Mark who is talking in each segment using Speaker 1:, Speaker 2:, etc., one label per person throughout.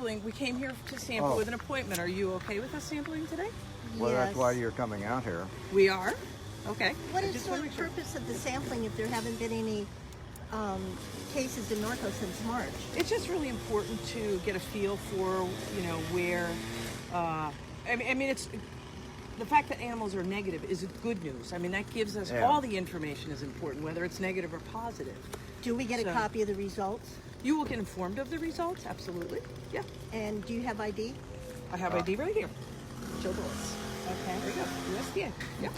Speaker 1: sampling. We came here to sample with an appointment. Are you okay with us sampling today?
Speaker 2: Well, that's
Speaker 3: Yes.
Speaker 2: why you're coming out here.
Speaker 1: We are. Okay.
Speaker 3: What
Speaker 1: I
Speaker 3: is
Speaker 1: just
Speaker 3: the
Speaker 1: wanna make sure.
Speaker 3: purpose of the sampling if there haven't been any cases in Norco since March?
Speaker 1: It's just really important to get a feel for, where. I mean, it's the fact that animals are negative is good news. I mean, that gives us all the information is important, whether it's negative or positive.
Speaker 3: Do we get a copy of the results?
Speaker 1: You will get informed of the results, absolutely. Yeah,
Speaker 3: And do you have ID?
Speaker 1: I have ID right here. Show the list.
Speaker 3: Okay.
Speaker 1: There you go. USDA. Yeah.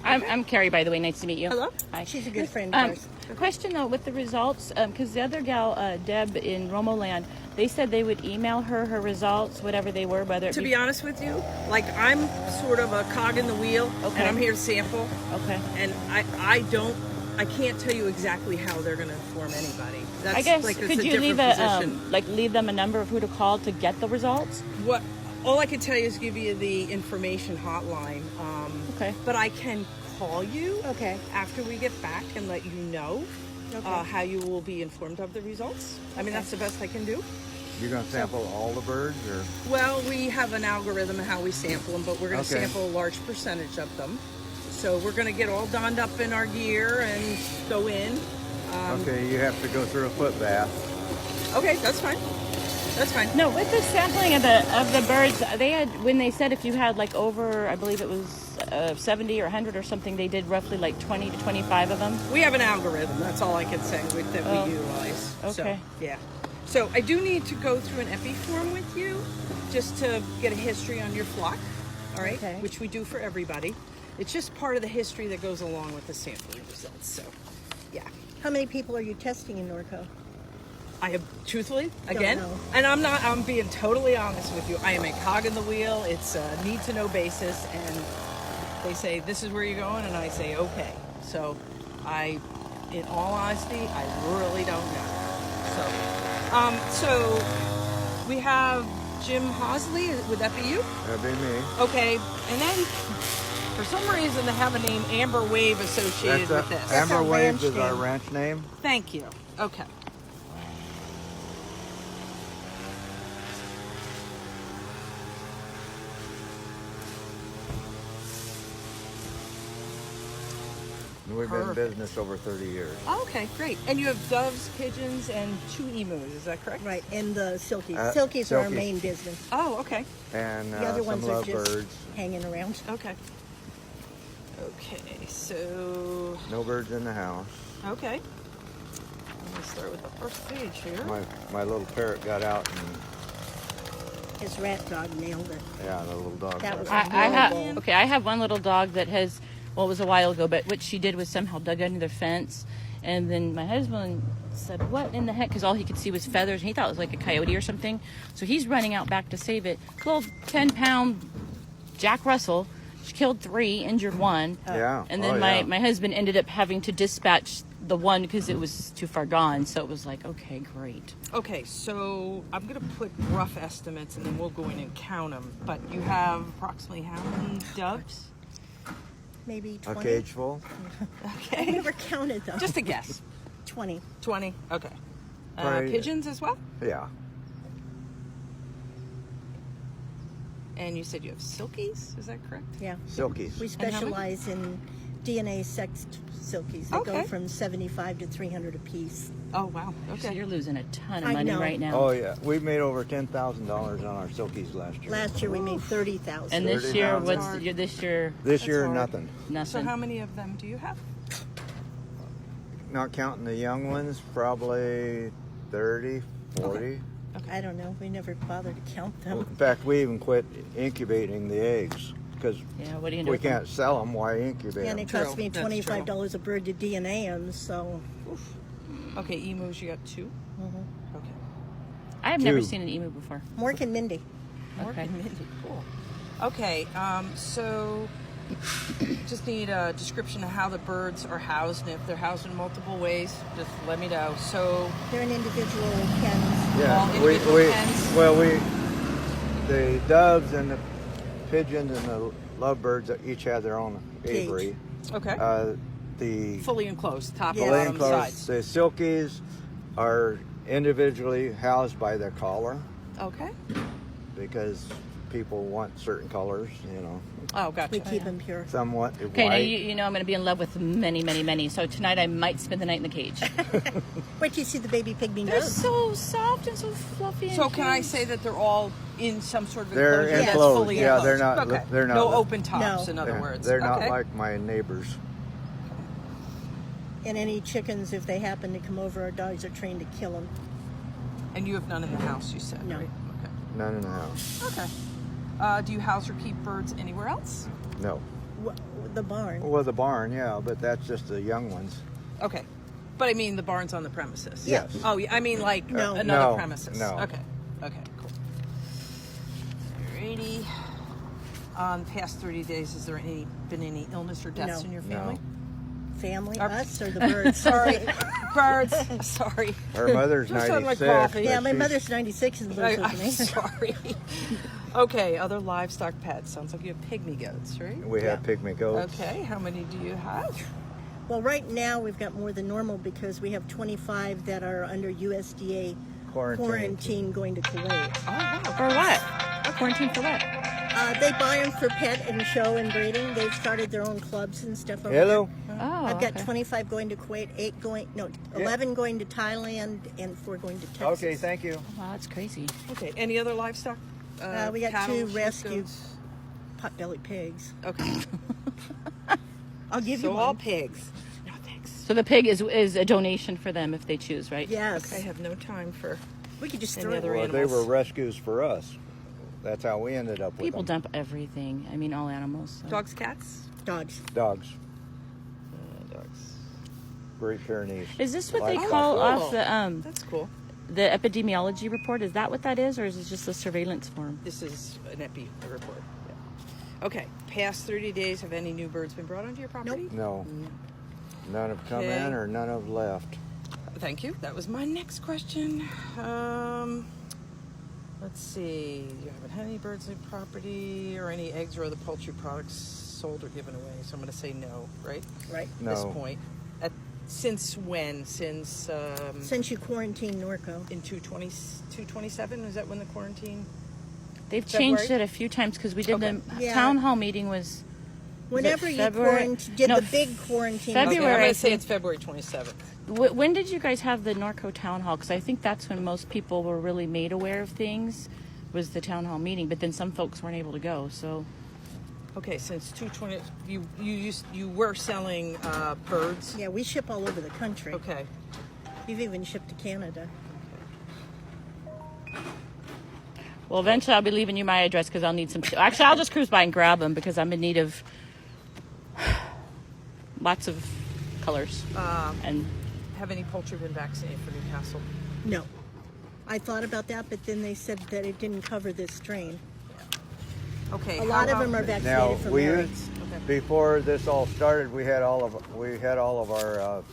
Speaker 4: I'm Carrie, by the way. Nice to meet you.
Speaker 1: Hello.
Speaker 4: Hi.
Speaker 3: She's a good friend of ours.
Speaker 4: Question though, with the results, because the other gal, Deb in Romoland, they said they would email her results, whatever they were, whether it
Speaker 1: To be honest with you, like I'm sort of a cog in the wheel,
Speaker 4: Okay.
Speaker 1: and I'm here to sample.
Speaker 4: Okay.
Speaker 1: And I can't tell you exactly how they're going to inform anybody. That's
Speaker 4: I guess
Speaker 1: like it's
Speaker 4: could
Speaker 1: a
Speaker 4: you leave
Speaker 1: different position.
Speaker 4: leave them a number of who to call to get the results?
Speaker 1: What? All I can tell you is give you the information hotline.
Speaker 4: Okay.
Speaker 1: But I can call you
Speaker 3: Okay.
Speaker 1: after we get back and let you know how you will be informed of the results. I mean, that's the best I can do.
Speaker 2: You're going to sample all the birds, or?
Speaker 1: Well, we have an algorithm of how we sample them, but we're going to
Speaker 2: Okay.
Speaker 1: sample a large percentage of them. So we're going to get all donned up in our gear and go in.
Speaker 2: Okay, you have to go through a foot bath.
Speaker 1: Okay, that's fine. That's fine.
Speaker 4: No, with the sampling of the birds, they had when they said if you had like over, I believe it was 70 or 100 or something, they did roughly like 20 to 25 of them.
Speaker 1: We have an algorithm. That's all I can say that we utilize.
Speaker 4: Okay.
Speaker 1: So, yeah. So I do need to go through an epi form with you just to get a history on your flock. All right.
Speaker 3: Okay.
Speaker 1: Which we do for everybody. It's just part of the history that goes along with the sampling results. So, yeah.
Speaker 3: How many people are you testing in Norco?
Speaker 1: I have, truthfully, again,
Speaker 3: know.
Speaker 1: and I'm being totally honest with you. I am a cog in the wheel. It's a need to know basis, and they say this is where you're going, and I say okay. So, in all honesty, I really don't know. So we have Jim Hosley. Would that be you?
Speaker 2: That'd be me.
Speaker 1: Okay, and then for some reason they have a name Amber Wave associated with this.
Speaker 3: That's
Speaker 2: Amber
Speaker 3: our
Speaker 2: Waves
Speaker 3: ranch
Speaker 2: is our
Speaker 3: name.
Speaker 2: ranch name.
Speaker 1: Thank you. Okay.
Speaker 2: We've been in
Speaker 1: Perfect.
Speaker 2: business over 30 years.
Speaker 1: Okay, great. And you have doves, pigeons, and 2 emus. Is that correct?
Speaker 3: Right, and the silkies.
Speaker 2: Uh,
Speaker 3: Silkies are our
Speaker 2: silkies.
Speaker 3: main business.
Speaker 1: Oh, okay.
Speaker 2: And
Speaker 3: The other
Speaker 2: some
Speaker 3: ones are just
Speaker 2: lovebirds.
Speaker 3: hanging around.
Speaker 1: Okay. Okay, so,
Speaker 2: No birds in the house.
Speaker 1: okay. Let me start with the first page here.
Speaker 2: My little parrot got out, and
Speaker 3: His rat dog nailed it.
Speaker 2: yeah, the little dog.
Speaker 3: That
Speaker 2: got
Speaker 3: was
Speaker 2: out.
Speaker 4: I have
Speaker 3: Horrible.
Speaker 4: I have one little dog that has, well, it was a while ago, but what she did was somehow dug under the fence, and then my husband said, "What in the heck?" Because all he could see was feathers, and he thought it was like a coyote or something. So he's running out back to save it. Little 10-pound Jack Russell. She killed 3, injured 1.
Speaker 2: Yeah.
Speaker 4: And then my husband ended up having to dispatch the one because it was too far gone. So it was like, okay, great.
Speaker 1: Okay, so I'm going to put rough estimates and then we'll go in and count them. But you have approximately how many doves?
Speaker 3: Maybe
Speaker 2: A
Speaker 3: 20.
Speaker 2: cage full.
Speaker 3: I
Speaker 1: Okay.
Speaker 3: never counted them.
Speaker 1: Just a guess.
Speaker 3: 20.
Speaker 1: 20? Okay.
Speaker 2: Probably-
Speaker 1: Pigeons as well?
Speaker 2: Yeah.
Speaker 1: And you said you have silkies, is that correct?
Speaker 3: Yeah.
Speaker 2: Silkies.
Speaker 3: We
Speaker 1: how many?
Speaker 3: specialize in DNA sexed silkies. They
Speaker 1: Okay.
Speaker 3: go from 75 to 300 a piece.
Speaker 1: Oh, wow.
Speaker 4: So
Speaker 1: Okay.
Speaker 4: you're losing a ton of
Speaker 3: I
Speaker 4: money
Speaker 3: know.
Speaker 4: right now.
Speaker 2: Oh yeah, we made over $10,000 on our silkies last year.
Speaker 3: Last year we made 30,000.
Speaker 4: And this year,
Speaker 2: 30,000.
Speaker 4: what's this year?
Speaker 2: This year,
Speaker 1: hard.
Speaker 2: nothing.
Speaker 1: So
Speaker 4: Nothing.
Speaker 1: how many of them do you have?
Speaker 2: Not counting the young ones, probably 30, 40.
Speaker 3: I don't know. We never bothered to count
Speaker 2: Well,
Speaker 3: them.
Speaker 2: in fact, we even quit incubating the eggs because
Speaker 4: Yeah, what are you doing?
Speaker 2: we can't sell them. Why incubate
Speaker 3: And
Speaker 2: them?
Speaker 3: it costs
Speaker 1: True,
Speaker 3: me
Speaker 1: that's
Speaker 3: $25 a bird to DNA them, so
Speaker 1: Okay, emus, you got 2? Okay.
Speaker 4: I have never
Speaker 2: 2.
Speaker 4: seen an emu before.
Speaker 3: Mork and Mindy.
Speaker 4: Okay.
Speaker 1: Cool. Okay, so just need a description of how the birds are housed, and if they're housed in multiple ways, just let me know. So,
Speaker 3: They're in individual pens.
Speaker 2: Yeah,
Speaker 1: all individual pens?
Speaker 2: the doves and the pigeons and the lovebirds each have their own
Speaker 3: Cage.
Speaker 2: aviary.
Speaker 1: okay.
Speaker 2: The
Speaker 1: Fully enclosed, top
Speaker 3: Yeah.
Speaker 1: and
Speaker 2: fully
Speaker 1: bottom
Speaker 2: enclosed,
Speaker 1: sides.
Speaker 2: the silkies are individually housed by their collar.
Speaker 1: Okay.
Speaker 2: because people want certain colors, you know,
Speaker 1: Oh, gotcha.
Speaker 3: We keep them pure.
Speaker 2: somewhat
Speaker 4: Okay, now
Speaker 2: white.
Speaker 4: you know I'm going to be in love with many, many, many. So tonight I might spend the night in the cage.
Speaker 3: Wait till you see the baby pygmy
Speaker 4: They're
Speaker 3: goats.
Speaker 4: so soft and so fluffy.
Speaker 1: So
Speaker 4: and
Speaker 1: can I
Speaker 4: cute.
Speaker 1: say that they're all in some sort of
Speaker 2: They're
Speaker 1: enclosure? that's
Speaker 2: enclosed.
Speaker 1: fully
Speaker 2: Yeah,
Speaker 1: enclosed?
Speaker 2: they're not-
Speaker 1: Okay.
Speaker 2: they're not-
Speaker 1: No open tops,
Speaker 3: No.
Speaker 1: in other
Speaker 2: Yeah,
Speaker 1: words.
Speaker 2: they're not
Speaker 1: Okay.
Speaker 2: like my neighbors.
Speaker 3: And any chickens, if they happen to come over, our dogs are trained to kill them.
Speaker 1: And you have none in the house, you said,
Speaker 3: No.
Speaker 1: right?
Speaker 2: None in the house.
Speaker 1: Okay. Okay. Do you house or keep birds anywhere else?
Speaker 2: No.
Speaker 3: The barn.
Speaker 2: Well, the barn, yeah, but that's just the young ones.
Speaker 1: Okay. But I mean, the barn's on the premises.
Speaker 2: Yes.
Speaker 1: Oh, yeah, I mean, like
Speaker 3: No.
Speaker 1: another
Speaker 2: No,
Speaker 1: premises.
Speaker 2: no.
Speaker 1: Okay. Okay. Cool. Alrighty. Past 30 days, has there been any illness or deaths
Speaker 3: No.
Speaker 1: in your
Speaker 2: No.
Speaker 1: family?
Speaker 3: Family,
Speaker 1: Our-
Speaker 3: us, or the birds?
Speaker 1: Sorry, birds. Sorry.
Speaker 2: Her mother's
Speaker 1: Just had my
Speaker 2: 96.
Speaker 1: coffee.
Speaker 3: Yeah,
Speaker 2: but
Speaker 3: my
Speaker 2: she's-
Speaker 3: mother's 96 and lives
Speaker 1: I'm
Speaker 3: with me.
Speaker 1: sorry. Okay, other livestock pets. Sounds like you have pygmy goats, right?
Speaker 2: We have pygmy goats.
Speaker 1: Okay, how many do you have?
Speaker 3: Well, right now we've got more than normal because we have 25 that are under USDA quarantine going to Kuwait.
Speaker 1: Oh, wow.
Speaker 4: For what? Quarantine for what?
Speaker 3: They buy them for pet and show and breeding. They've started their own clubs and stuff over
Speaker 2: Hello.
Speaker 3: there.
Speaker 4: Oh,
Speaker 3: I've got
Speaker 4: okay.
Speaker 3: 25 going to Kuwait, 11 going to Thailand, and 4 going to Texas.
Speaker 2: Okay, thank you.
Speaker 4: Wow, that's crazy.
Speaker 1: Okay, any other livestock?
Speaker 3: We got
Speaker 1: cattle,
Speaker 3: 2
Speaker 1: sheep,
Speaker 3: rescue
Speaker 1: goats?
Speaker 3: potbelly pigs.
Speaker 1: Okay,
Speaker 3: I'll give
Speaker 1: so
Speaker 3: you
Speaker 1: all
Speaker 3: one.
Speaker 1: pigs. No, thanks.
Speaker 4: So the pig is a donation for them if they choose, right?
Speaker 3: Yes.
Speaker 1: I have no time for
Speaker 3: We could just
Speaker 1: Any
Speaker 3: throw it.
Speaker 1: other
Speaker 2: Well, they
Speaker 1: animals?
Speaker 2: were rescues for us. That's how we ended up with
Speaker 4: People
Speaker 2: them.
Speaker 4: dump everything. I mean, all animals. So.
Speaker 1: dogs, cats.
Speaker 3: Dogs.
Speaker 2: Dogs.
Speaker 1: Dogs.
Speaker 2: Great Pyrenees.
Speaker 4: Is this what
Speaker 2: Like
Speaker 4: they
Speaker 1: Oh,
Speaker 4: call
Speaker 1: cool.
Speaker 4: off
Speaker 1: That's cool.
Speaker 4: the epidemiology report? Is that what that is, or is it just a surveillance form?
Speaker 1: This is an epi report. Yeah. Okay, past 30 days, have any new birds been brought onto your property?
Speaker 2: No. None have come
Speaker 1: Okay.
Speaker 2: in or none have left.
Speaker 1: Thank you. That was my next question. Let's see. You haven't had any birds on your property or any eggs or other poultry products sold or given away. So I'm going to say no, right?
Speaker 3: Right.
Speaker 2: No.
Speaker 1: At this point. Since when? Since
Speaker 3: Since you quarantined Norco.
Speaker 1: in 227? Is that when the quarantine?
Speaker 4: They've
Speaker 1: February?
Speaker 4: changed it a few times because we did
Speaker 1: Okay.
Speaker 4: the
Speaker 3: Yeah.
Speaker 4: town hall meeting was
Speaker 3: Whenever you
Speaker 4: February?
Speaker 3: did
Speaker 4: No,
Speaker 3: the big quarantine.
Speaker 4: February.
Speaker 1: Okay, I'm
Speaker 4: I
Speaker 1: going to say
Speaker 4: think.
Speaker 1: it's February 27th.
Speaker 4: When did you guys have the Norco town hall? Because I think that's when most people were really made aware of things, was the town hall meeting. But then some folks weren't able to go. So
Speaker 1: Okay, since 220, you were selling birds.
Speaker 3: Yeah, we ship all over the country.
Speaker 1: Okay.
Speaker 3: We've even shipped to Canada.
Speaker 4: well, eventually I'll be leaving you my address because I'll need some. Actually, I'll just cruise by and grab them because I'm in need of lots of colors and.
Speaker 1: Have any poultry been vaccinated for Newcastle?
Speaker 3: No. I thought about that, but then they said that it didn't cover this strain.
Speaker 1: Okay.
Speaker 3: A lot of them are
Speaker 2: Now
Speaker 3: vaccinated for
Speaker 2: we
Speaker 3: Mary's.
Speaker 2: before this all started, we had all of our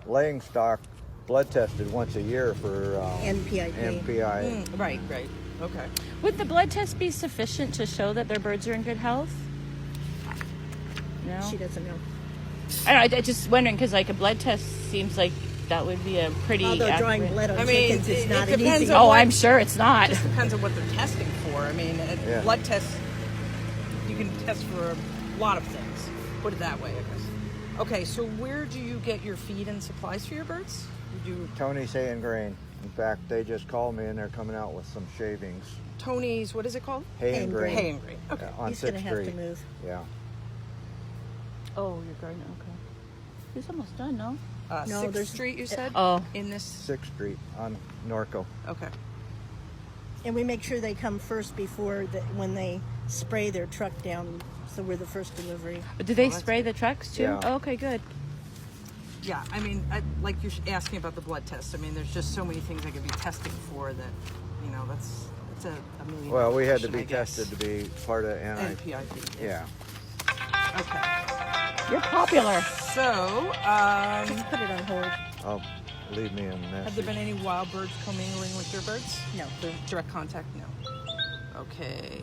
Speaker 2: laying stock blood tested once a year for
Speaker 3: NPIP.
Speaker 2: NPI.
Speaker 1: Right. Okay.
Speaker 4: Would the blood test be sufficient to show that their birds are in good health? No.
Speaker 3: She doesn't know.
Speaker 4: I don't know. I just wondering because like a blood test seems like that would be a pretty.
Speaker 3: Although drawing
Speaker 4: accurate-
Speaker 3: blood on
Speaker 1: I mean,
Speaker 3: chickens is
Speaker 1: it
Speaker 3: not an
Speaker 1: depends
Speaker 3: easy.
Speaker 1: on
Speaker 4: Oh,
Speaker 1: what-
Speaker 4: I'm sure it's not.
Speaker 1: Depends on what they're testing for. I mean,
Speaker 2: Yeah.
Speaker 1: blood tests, you can test for a lot of things. Put it that way, I guess. Okay, so where do you get your feed and supplies for your birds? You do
Speaker 2: Tony's Hay and Grain. In fact, they just called me and they're coming out with some shavings.
Speaker 1: Tony's, what is it called?
Speaker 2: Hay and Grain.
Speaker 1: Hay and Grain. Okay.
Speaker 2: Yeah, on
Speaker 3: He's going to
Speaker 2: 6th
Speaker 3: have to
Speaker 2: Street.
Speaker 3: move.
Speaker 2: Yeah.
Speaker 4: Oh, your garden. Okay. It's almost done, no?
Speaker 3: No,
Speaker 1: 6th
Speaker 3: there's-
Speaker 1: Street, you said?
Speaker 4: Oh.
Speaker 1: In this?
Speaker 2: 6th Street on Norco.
Speaker 1: Okay.
Speaker 3: And we make sure they come first before when they spray their truck down. So we're the first delivery.
Speaker 4: But do they
Speaker 1: that's
Speaker 4: spray the trucks too?
Speaker 2: Yeah.
Speaker 4: Oh, okay, good.
Speaker 1: Yeah, I mean, like you're asking about the blood test. I mean, there's just so many things I could be testing for that, you know, that's a million.
Speaker 2: Well, we had to
Speaker 1: question,
Speaker 2: be
Speaker 1: I guess.
Speaker 2: tested to be part of
Speaker 1: NPIP.
Speaker 2: Yeah.
Speaker 1: Okay.
Speaker 4: You're popular.
Speaker 1: So,
Speaker 3: Just put it on hold.
Speaker 2: Oh, leave me a
Speaker 1: have
Speaker 2: message.
Speaker 1: there been any wild birds commingling with your birds?
Speaker 3: No.
Speaker 1: The direct contact? No. Okay.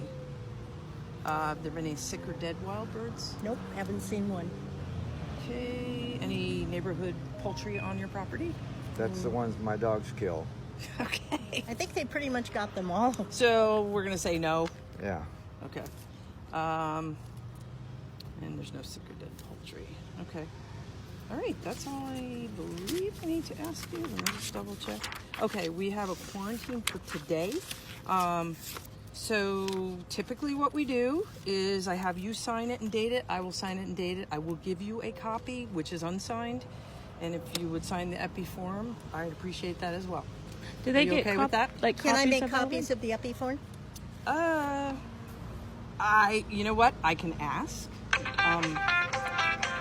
Speaker 1: Have there been any sick or dead wild birds?
Speaker 3: Nope, haven't seen one.
Speaker 1: Okay. Any neighborhood poultry on your property?
Speaker 2: That's the ones my dogs kill.
Speaker 1: Okay.
Speaker 3: I think they pretty much got them all.
Speaker 1: So we're going to say no.
Speaker 2: Yeah.
Speaker 1: Okay. And there's no sick or dead poultry. Okay. All right. That's all I believe I need to ask you. Let me just double check. Okay. We have a quarantine for today. So typically what we do is I have you sign it and date it. I will sign it and date it. I will give you a copy, which is unsigned. And if you would sign the EPI form, I'd appreciate that as well.
Speaker 4: Do they
Speaker 1: You
Speaker 4: get
Speaker 1: okay with that?
Speaker 4: Like
Speaker 3: Can I
Speaker 4: copies
Speaker 3: make
Speaker 4: of all of
Speaker 3: copies
Speaker 4: them?
Speaker 3: of the EPI form?
Speaker 1: You know what? I can ask.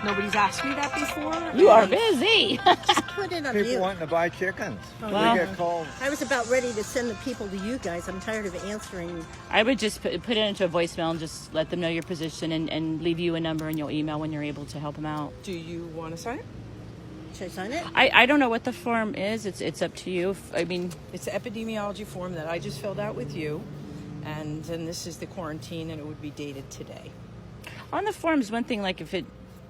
Speaker 1: Nobody's asked me that before.
Speaker 4: You are
Speaker 1: and-
Speaker 4: busy.
Speaker 3: Just put it on
Speaker 2: People
Speaker 3: mute.
Speaker 2: wanting to buy chickens.
Speaker 4: Wow.
Speaker 2: We get calls.
Speaker 3: I was about ready to send the people to you guys. I'm tired of answering.
Speaker 4: I would just put it into a voicemail and just let them know your position and leave you a number and you'll email when you're able to help them out.
Speaker 1: Do you want to sign it?
Speaker 3: Should I sign it?
Speaker 4: I don't know what the form is. It's up to you. I mean,
Speaker 1: It's the epidemiology form that I just filled out with you. And then this is the quarantine, and it would be dated today.
Speaker 4: on the forms, one thing, like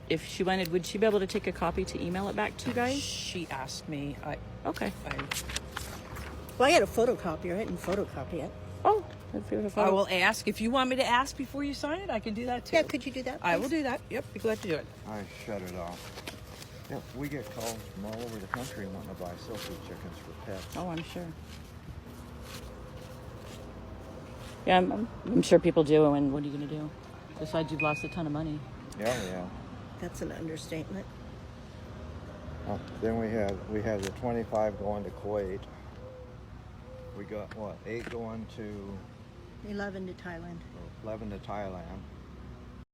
Speaker 4: if she wanted, would she be able to take a copy to email it back to you guys?
Speaker 1: She asked me.
Speaker 4: Okay.
Speaker 3: Well, I had a photocopier. I didn't photocopy it.
Speaker 4: Oh, if you have a
Speaker 1: I
Speaker 4: photo.
Speaker 1: will ask. If you want me to ask before you sign it, I can do that too.
Speaker 3: Yeah, could you do that?
Speaker 1: I will
Speaker 3: please?
Speaker 1: do that. Yep, be glad to do it.
Speaker 2: I shut it off. Yeah, we get calls from all over the country wanting to buy silky chickens for pets.
Speaker 4: Oh, I'm sure. Yeah, I'm sure people do. And what are you going to do? Besides, you've lost a ton of money.
Speaker 2: Yeah, yeah.
Speaker 3: That's an understatement.
Speaker 2: Oh, then we have the 25 going to Kuwait. We got what, 8 going to
Speaker 3: 11 to Thailand.
Speaker 2: 11 to Thailand.